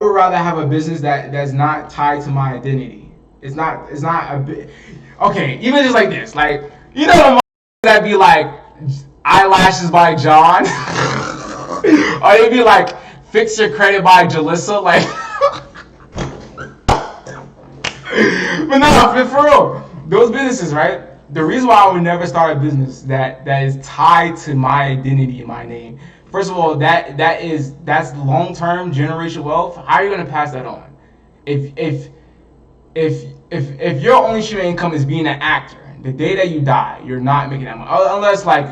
would rather have a business that's not tied to my identity. It's not a bit. Okay, even just like this, like you know the that be like eyelashes by John, or they be like fix your credit by Jalissa, like. But no, for real, those businesses, right? The reason why I would never start a business that is tied to my identity and my name. First of all, that's long term generational wealth. How are you gonna pass that on? If if if your only stream of income is being an actor, the day that you die, you're not making that money unless like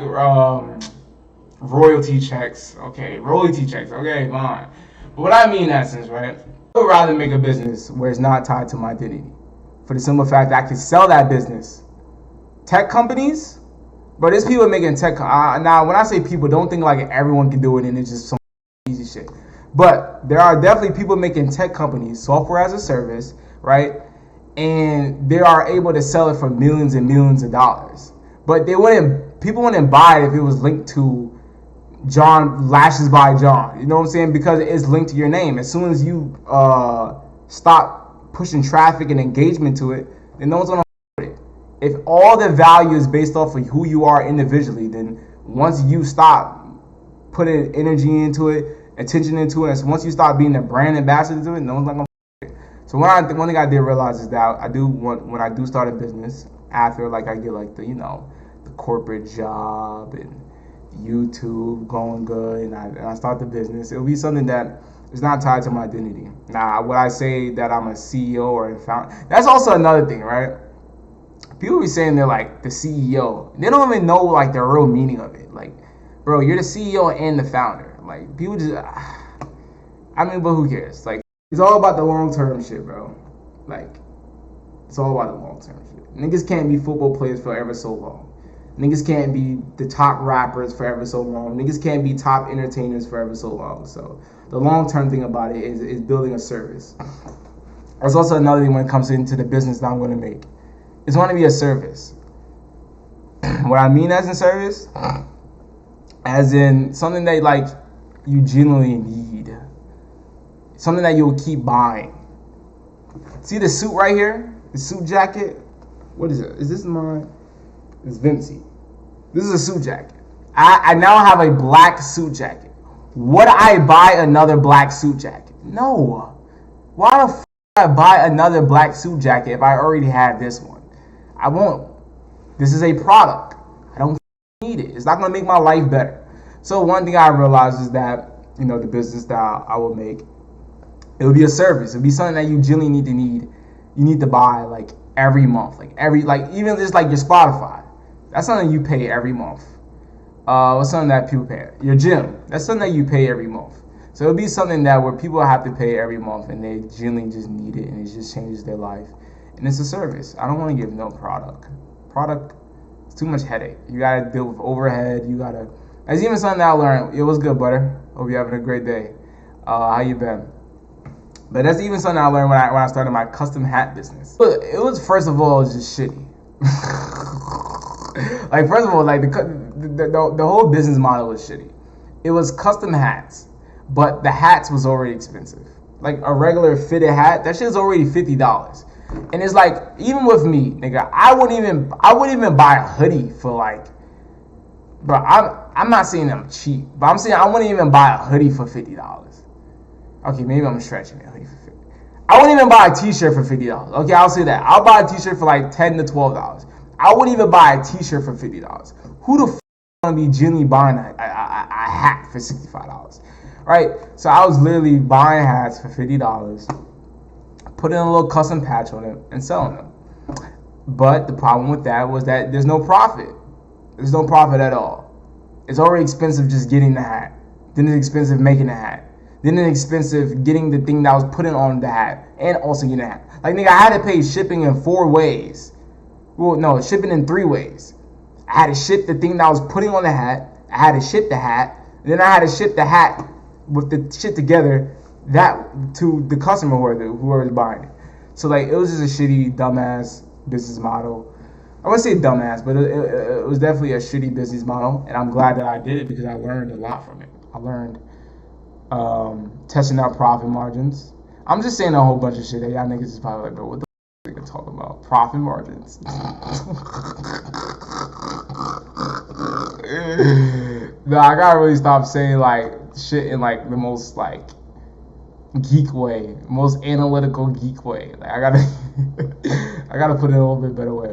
royalty checks. Okay, royalty checks. Okay, fine. But what I mean in essence, right? I would rather make a business where it's not tied to my identity, for the simple fact that I can sell that business. Tech companies, but there's people making tech. Now, when I say people, don't think like everyone can do it and it's just some easy shit. But there are definitely people making tech companies, software as a service, right? And they are able to sell it for millions and millions of dollars. But people wouldn't buy it if it was linked to John Lashes by John. You know what I'm saying? Because it's linked to your name. As soon as you stop pushing traffic and engagement to it, then no one's gonna with it. If all the value is based off of who you are individually, then once you stop putting energy into it, attention into it, and once you stop being a brand ambassador to it, no one's not gonna with it. So one thing I did realize is that I do want, when I do start a business, after like I get like the the corporate job and YouTube going good, and I start the business, it'll be something that is not tied to my identity. Now, would I say that I'm a CEO or a founder? That's also another thing, right? People be saying they're like the CEO. They don't even know like the real meaning of it. Like, bro, you're the CEO and the founder. Like, people just, I mean, but who cares? Like, it's all about the long term shit, bro. Like, it's all about the long term shit. Niggas can't be football players forever so long. Niggas can't be the top rappers forever so long. Niggas can't be top entertainers forever so long. So the long-term thing about it is building a service. There's also another thing when it comes into the business that I'm going to make. It's going to be a service. What I mean as in service, as in something that like you genuinely need. Something that you'll keep buying. See the suit right here? The suit jacket? What is it? Is this mine? It's Vinci. This is a suit jacket. I now have a black suit jacket. Would I buy another black suit jacket? No. Why the f*** would I buy another black suit jacket if I already have this one? I won't. This is a product. I don't need it. It's not going to make my life better. So one thing I realized is that, the business that I will make, it will be a service. It will be something that you genuinely you need to buy like every month. Like even just like your Spotify. That's something you pay every month. What's something that people pay? Your gym. That's something that you pay every month. So it'll be something that where people have to pay every month and they genuinely just need it and it just changes their life. And it's a service. I don't want to give no product. Product, it's too much headache. You gotta deal with overhead. That's even something that I learned. It was good, butter. Hope you're having a great day. How you been? But that's even something I learned when I started my custom hat business. It was first of all, it was just shitty. Like, first of all, like the whole business model was shitty. It was custom hats, but the hats was already expensive. Like a regular fitted hat, that shit is already $50. And it's like, even with me, nigga, I wouldn't even buy a hoodie for like, bro, I'm not saying I'm cheap, but I'm saying I wouldn't even buy a hoodie for $50. Okay, maybe I'm stretching it. A hoodie for $50. I wouldn't even buy a t-shirt for $50. Okay, I'll say that. I'll buy a t-shirt for like $10 to $12. I wouldn't even buy a t-shirt for $50. Who the f*** gonna be genuinely buying a hat for $65? Right? So I was literally buying hats for $50, putting a little custom patch on it, and selling them. But the problem with that was that there's no profit. There's no profit at all. It's already expensive just getting the hat. Then it's expensive making the hat. Then it's expensive getting the thing that was putting on the hat and also getting the hat. Like, nigga, I had to pay shipping in 4 ways. Well, no, shipping in 3 ways. I had to ship the thing that I was putting on the hat. I had to ship the hat. And then I had to ship the hat with the shit together that to the customer whoever was buying it. So, like, it was just a shitty, dumbass business model. I wouldn't say dumbass, but it was definitely a shitty business model. And I'm glad that I did it because I learned a lot from it. I learned testing out profit margins. I'm just saying a whole bunch of shit that y'all niggas is probably like, bro, what the f*** are you talking about? Profit margins. No, I gotta really stop saying like shit in like the most like geek way, most analytical geek way. Like I gotta, I gotta put it in a little bit better way.